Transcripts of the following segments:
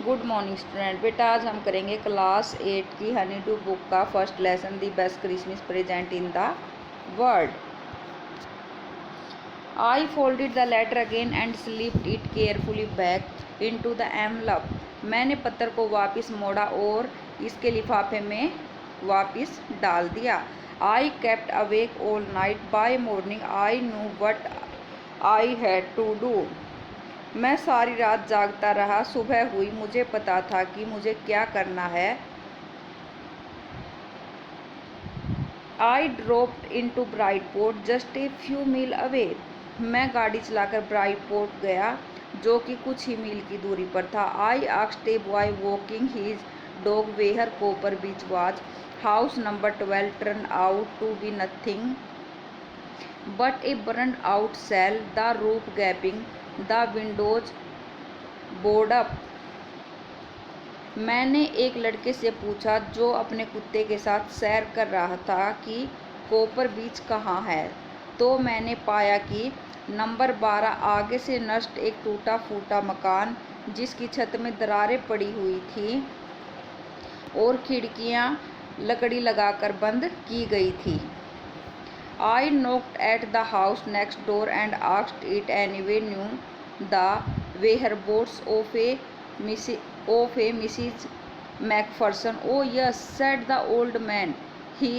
Good morning student. बेटा आज हम करेंगे क्लास 8 की हनी डू बुक का first lesson the best Christmas present in the world. I folded the letter again and slipped it carefully back into the envelope. मैंने पत्र को वापस मोड़ा और इसके लिफाफे में वापस डाल दिया। I kept awake all night. By morning I knew what I had to do. मैं सारी रात जागता रहा। सुबह हुई, मुझे पता था कि मुझे क्या करना है। I dropped into Brightport just a few mile away. मैं गाड़ी चलाकर ब्राइटपोर्ट गया जो कि कुछ ही मील की दूरी पर था। I asked a boy walking his dog where Copper Beech was. House number 12 turn out to be nothing but a burn out shell, the roof gaping, the windows board up. मैंने एक लड़के से पूछा जो अपने कुत्ते के साथ सैर कर रहा था कि कोपर बीच कहाँ है, तो मैंने पाया कि नंबर 12 आगे से नष्ट एक टूटा फूटा मकान जिसकी छत में दरारें पड़ी हुई थी और खिड़कियाँ लकड़ी लगाकर बंद की गई थी। I knocked at the house next door and asked it anyway knew the whereabouts of a Mrs. Macpherson. Oh yes, said the old man, he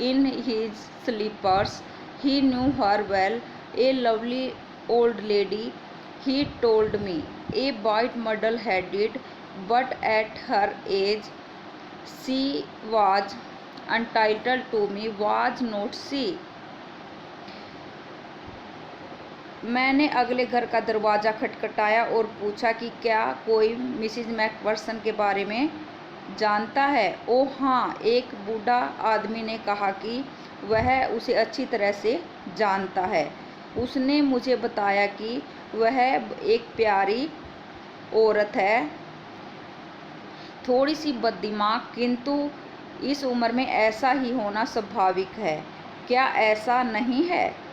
in his slippers. He knew her well, a lovely old lady, he told me, a bit muddle-headed, but at her age she was entitled to me, was not she? मैंने अगले घर का दरवाज़ा खटखटाया और पूछा कि क्या कोई मिसिज मैकफर्सन के बारे में जानता है। ओह हाँ, एक बूढ़ा आदमी ने कहा कि वह उसे अच्छी तरह से जानता है। उसने मुझे बताया कि वह एक प्यारी औरत है, थोड़ी सी बददिमाग, किंतु इस उम्र में ऐसा ही होना स्वाभाविक है। क्या ऐसा नहीं है?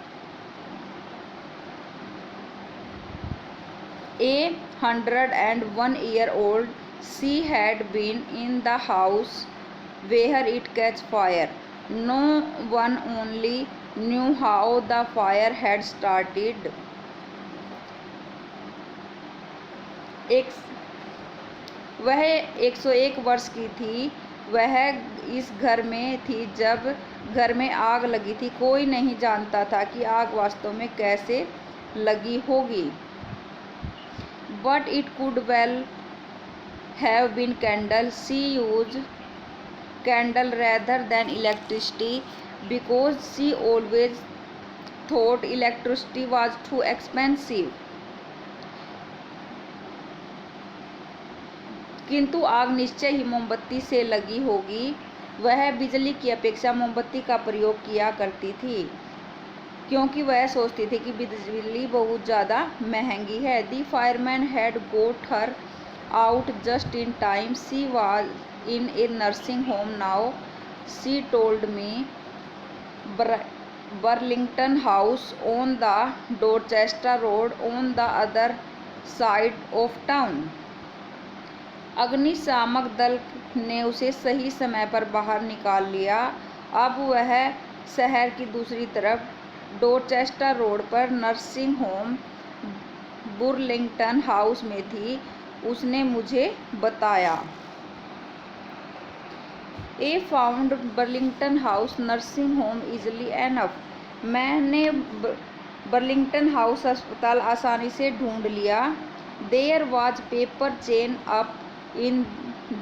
101-year-old, she had been in the house where it catch fire. No one only knew how the fire had started. वह 101 वर्ष की थी। वह इस घर में थी जब घर में आग लगी थी। कोई नहीं जानता था कि आग वास्तव में कैसे लगी होगी। But it could well have been candle. She used candle rather than electricity because she always thought electricity was too expensive. किंतु आग निश्चय ही मोमबत्ती से लगी होगी। वह बिजली की अपेक्षा मोमबत्ती का प्रयोग किया करती थी क्योंकि वह सोचती थी कि बिजली बहुत ज़्यादा महंगी है। The fireman had got her out just in time. She was in a nursing home now, she told me. Burlington House on the Dorchester Road on the other side of town. अग्निशामक दल ने उसे सही समय पर बाहर निकाल लिया। अब वह शहर की दूसरी तरफ डोरचेस्टर रोड पर नर्सिंग होम बुर्लिंगटन हाउस में थी, उसने मुझे बताया। I found Burlington House nursing home easily enough. मैंने बर्लिंगटन हाउस अस्पताल आसानी से ढूंढ लिया। There was paper chain up in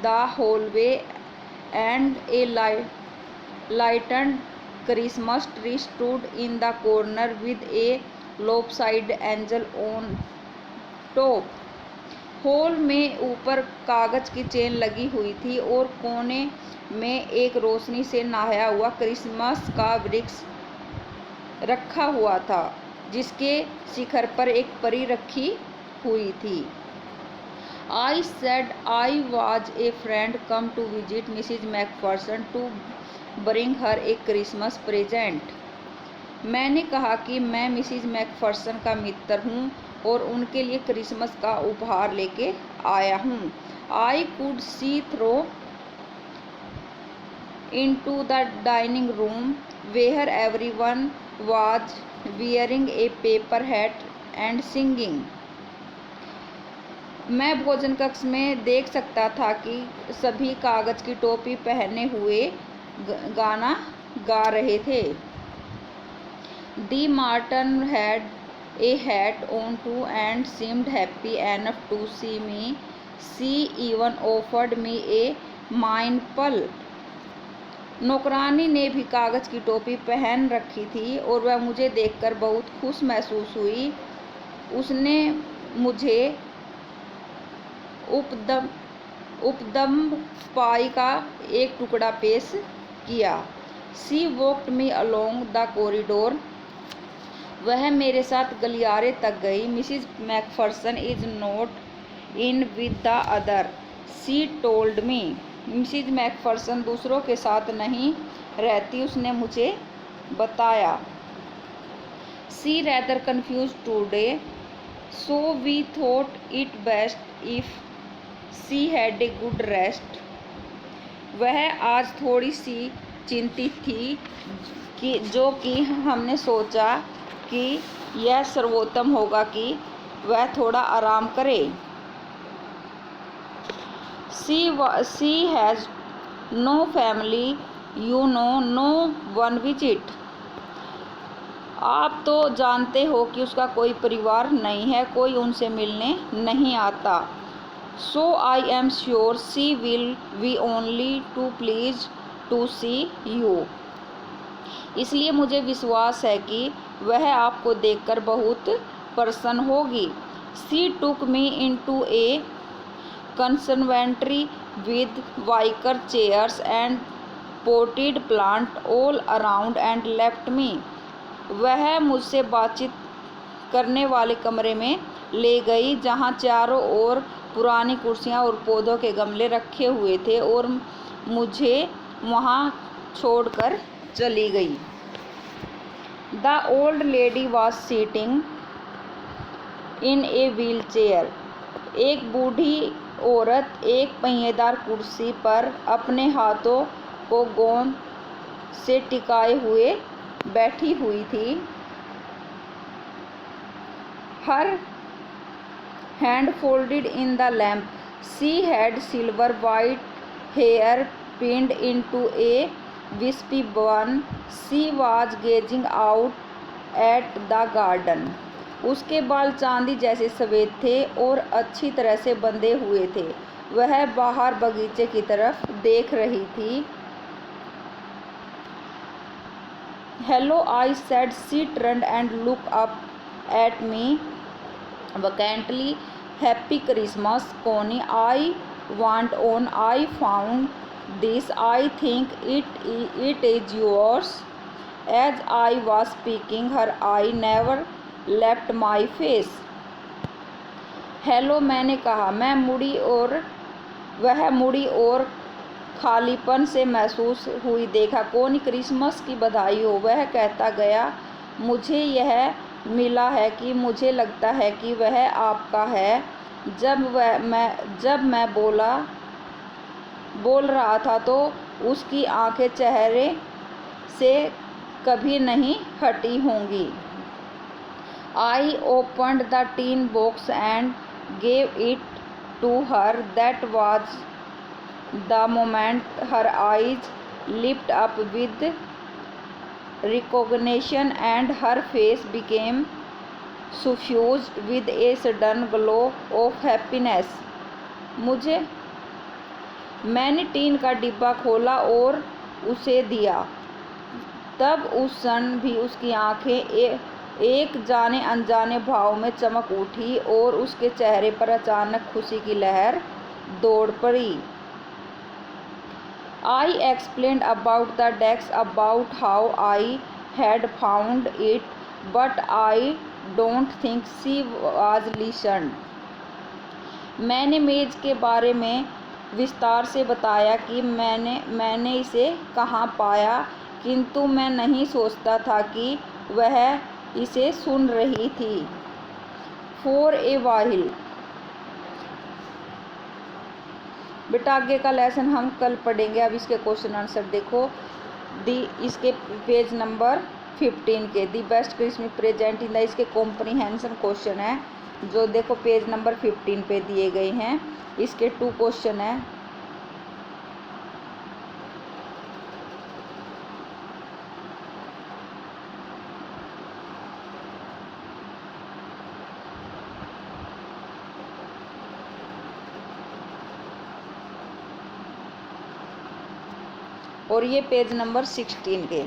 the hallway and a lighted Christmas tree stood in the corner with a lopsided angel on top. Hall में ऊपर कागज की चेन लगी हुई थी और कोने में एक रोशनी से नहाया हुआ क्रिसमस का वृक्ष रखा हुआ था जिसके शिखर पर एक परी रखी हुई थी। I said I was a friend come to visit Mrs. Macpherson to bring her a Christmas present. मैंने कहा कि मैं मिसिज मैकफर्सन का मित्र हूँ और उनके लिए क्रिसमस का उपहार लेके आया हूँ। I could see through into the dining room where everyone was wearing a paper hat and singing. मैं भोजन कक्ष में देख सकता था कि सभी कागज की टोपी पहने हुए गाना गा रहे थे। D Marton had a hat on too and seemed happy enough to see me. She even offered me a mindful. नौकरानी ने भी कागज की टोपी पहन रखी थी और वह मुझे देखकर बहुत खुश महसूस हुई। उसने मुझे उपदम्ब पाई का एक टुकड़ा पेश किया। She walked me along the corridor. वह मेरे साथ गलियारे तक गई। Mrs McPherson is not in with the other, she told me. Mrs McPherson दूसरों के साथ नहीं रहती, उसने मुझे बताया। She rather confuse today, so we thought it best if she had a good rest. वह आज थोड़ी सी चिंतित थी कि हमने सोचा कि यह सर्वोत्तम होगा कि वह थोड़ा आराम करे। She has no family, you know, no one visit. आप तो जानते हो कि उसका कोई परिवार नहीं है, कोई उनसे मिलने नहीं आता। So I am sure she will be only too pleased to see you. इसलिए मुझे विश्वास है कि वह आपको देखकर बहुत प्रसन्न होगी। She took me into a conservatory with wicker chairs and potted plant all around and left me. वह मुझसे बातचीत करने वाले कमरे में ले गई जहाँ चारों ओर पुरानी कुर्सियाँ और पौधों के गमले रखे हुए थे और मुझे वहाँ छोड़कर चली गई। The old lady was sitting in a wheelchair. एक बूढ़ी औरत एक पहिएदार कुर्सी पर अपने हाथों को गोंद से टिकाए हुए बैठी हुई थी। Her hand folded in the lamp. She had silver white hair pinned into a wispy bun. She was gazing out at the garden. उसके बाल चांदी जैसे सफ़ेद थे और अच्छी तरह से बंधे हुए थे। वह बाहर बगीचे की तरफ देख रही थी। Hello, I said. She turned and looked up at me vacantly. Happy Christmas, Connie. I went on. I found this. I think it is yours. As I was speaking, her eye never left my face. Hello, मैंने कहा। मैं मुड़ी और वह मुड़ी और खालीपन से महसूस हुई देखा। कौन क्रिसमस की बधाई हो, वह कहता गया। मुझे यह मिला है कि मुझे लगता है कि वह आपका है। जब मैं बोल रहा था तो उसकी आंखें चेहरे से कभी नहीं हटी होंगी। I opened the tin box and gave it to her. That was the moment her eyes lit up with recognition and her face became suffused with a sudden glow of happiness. मैंने tin का डिब्बा खोला और उसे दिया। तब उस क्षण भी उसकी आंखें एक जाने अनजाने भाव में चमक उठी और उसके चेहरे पर अचानक खुशी की लहर दौड़ पड़ी। I explained about the desk, about how I had found it, but I don't think she was listened. मैंने मेज के बारे में विस्तार से बताया कि मैंने इसे कहाँ पाया, किंतु मैं नहीं सोचता था कि वह इसे सुन रही थी। For a वाहिल। बेटा आगे का लेसन हम कल पढ़ेंगे। अब इसके क्वेश्चन आंसर देखो। इसके पेज नंबर 15 के दी best Christmas present in the, इसके कॉम्प्रीहेंशन क्वेश्चन है जो देखो पेज नंबर 15 पे दिए गए हैं। इसके 2 क्वेश्चन है। और ये पेज नंबर 16 के।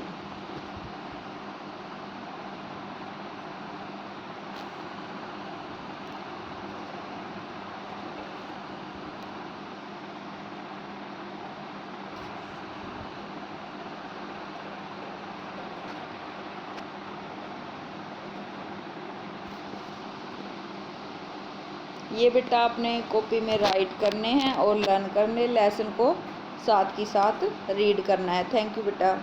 ये बेटा आपने कॉपी में राइट करने हैं और लर्न करने, लेसन को साथ ही साथ रीड करना है। थैंक यू बेटा।